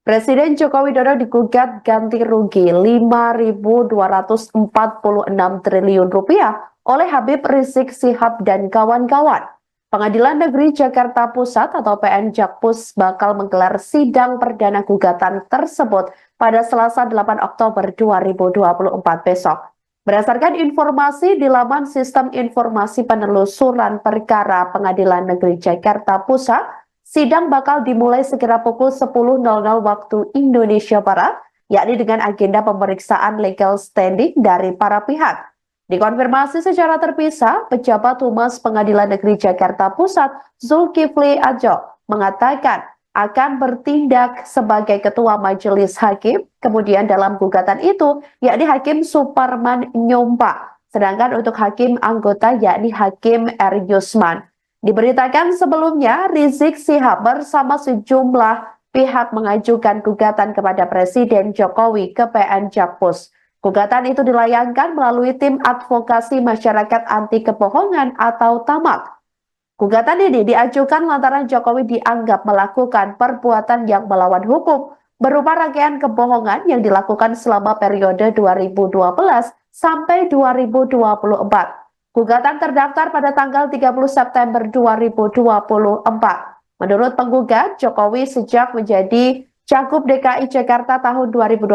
Presiden Joko Widodo digugat ganti rugi 5.246 triliun rupiah oleh Habib Rizik Syihab dan kawan-kawan. Pengadilan Negeri Jakarta Pusat atau PN Jakpus bakal menggelar sidang perdana gugatan tersebut pada Selasa 8 Oktober 2024 besok. Berdasarkan informasi di laman Sistem Informasi Penelusuran Perkara Pengadilan Negeri Jakarta Pusat, sidang bakal dimulai sekira pukul 10.00 waktu Indonesia Barat, yakni dengan agenda pemeriksaan legal standing dari para pihak. Dikonfirmasi secara terpisah, pejabat Humas Pengadilan Negeri Jakarta Pusat, Zulkifli Adjo, mengatakan akan bertindak sebagai ketua majelis hakim, kemudian dalam gugatan itu, yakni Hakim Suparman Nyompa, sedangkan untuk hakim anggota yakni Hakim R. Yusman. Diberitakan sebelumnya, Rizik Syihab bersama sejumlah pihak mengajukan gugatan kepada Presiden Jokowi ke PN Jakpus. Gugatan itu dilayangkan melalui Tim Advokasi Masyarakat Anti Kebohongan atau TAMAK. Gugatan ini diajukan lantaran Jokowi dianggap melakukan perbuatan yang melawan hukum berupa rangkaian kebohongan yang dilakukan selama periode 2012 sampai 2024. Gugatan terdaftar pada tanggal 30 September 2024. Menurut penggugat, Jokowi sejak menjadi Cagup DKI Jakarta tahun 2012,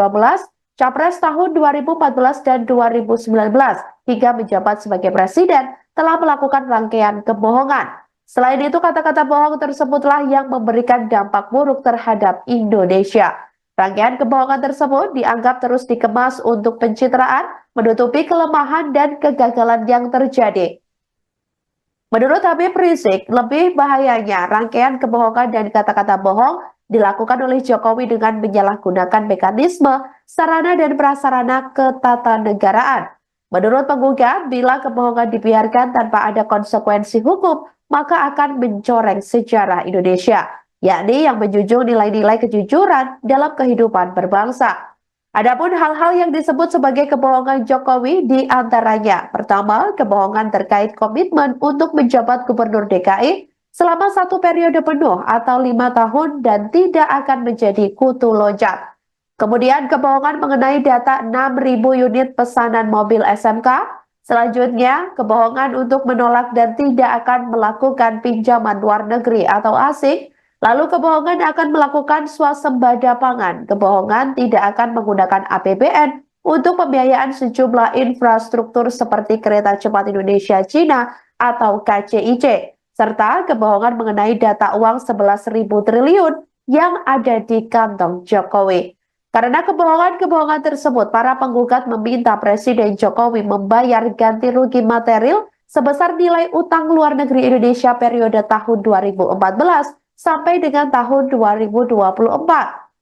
Capres tahun 2014 dan 2019, hingga menjabat sebagai presiden, telah melakukan rangkaian kebohongan. Selain itu, kata-kata bohong tersebutlah yang memberikan dampak buruk terhadap Indonesia. Rangkaian kebohongan tersebut dianggap terus dikemas untuk pencitraan, menutupi kelemahan dan kegagalan yang terjadi. Menurut Habib Rizik, lebih bahayanya rangkaian kebohongan dan kata-kata bohong dilakukan oleh Jokowi dengan menyalahgunakan mekanisme, sarana dan prasarana ketatanegaraan. Menurut penggugat, bila kebohongan dibiarkan tanpa ada konsekuensi hukum, maka akan mencoreng sejarah Indonesia, yakni yang menjunjung nilai-nilai kejujuran dalam kehidupan berbangsa. Adapun hal-hal yang disebut sebagai kebohongan Jokowi di antaranya, pertama, kebohongan terkait komitmen untuk menjabat Gubernur DKI selama 1 periode penuh atau 5 tahun dan tidak akan menjadi kutu loncat. Kemudian kebohongan mengenai data 6.000 unit pesanan mobil SMK. Selanjutnya, kebohongan untuk menolak dan tidak akan melakukan pinjaman luar negeri atau asing. Lalu kebohongan akan melakukan swasembada pangan. Kebohongan tidak akan menggunakan APBN untuk pembiayaan sejumlah infrastruktur seperti kereta cepat Indonesia-Cina atau KCIC. Serta kebohongan mengenai data uang 11.000 triliun yang ada di kantong Jokowi. Karena kebohongan-kebohongan tersebut, para penggugat meminta Presiden Jokowi membayar ganti rugi material sebesar nilai utang luar negeri Indonesia periode tahun 2014 sampai dengan tahun 2024.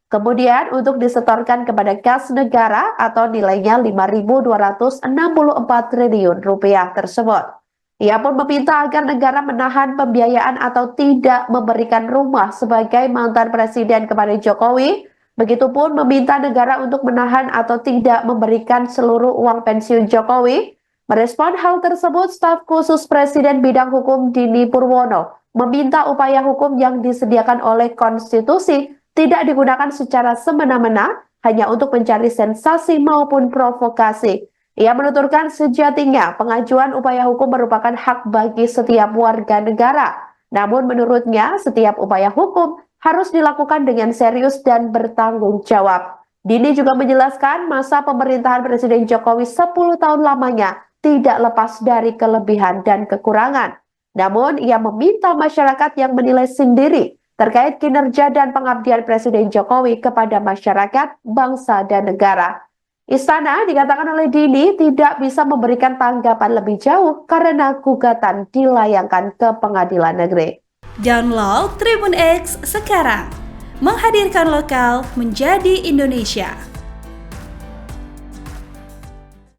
Kemudian untuk disetorkan kepada kas negara atau nilainya 5.264 triliun rupiah tersebut. Ia pun meminta agar negara menahan pembiayaan atau tidak memberikan rumah sebagai mantan presiden kepada Jokowi. Begitupun meminta negara untuk menahan atau tidak memberikan seluruh uang pensiun Jokowi. Merespon hal tersebut, staf khusus Presiden Bidang Hukum Dini Purwono meminta upaya hukum yang disediakan oleh konstitusi tidak digunakan secara semena-mena hanya untuk mencari sensasi maupun provokasi. Ia menuturkan sejatinya pengajuan upaya hukum merupakan hak bagi setiap warga negara. Namun menurutnya setiap upaya hukum harus dilakukan dengan serius dan bertanggung jawab. Dini juga menjelaskan masa pemerintahan Presiden Jokowi 10 tahun lamanya tidak lepas dari kelebihan dan kekurangan. Namun, ia meminta masyarakat yang menilai sendiri terkait kinerja dan pengabdian Presiden Jokowi kepada masyarakat, bangsa, dan negara. Istana, dikatakan oleh Dini, tidak bisa memberikan tanggapan lebih jauh karena gugatan dilayangkan ke pengadilan negeri. Download Tribun X sekarang, menghadirkan lokal menjadi Indonesia.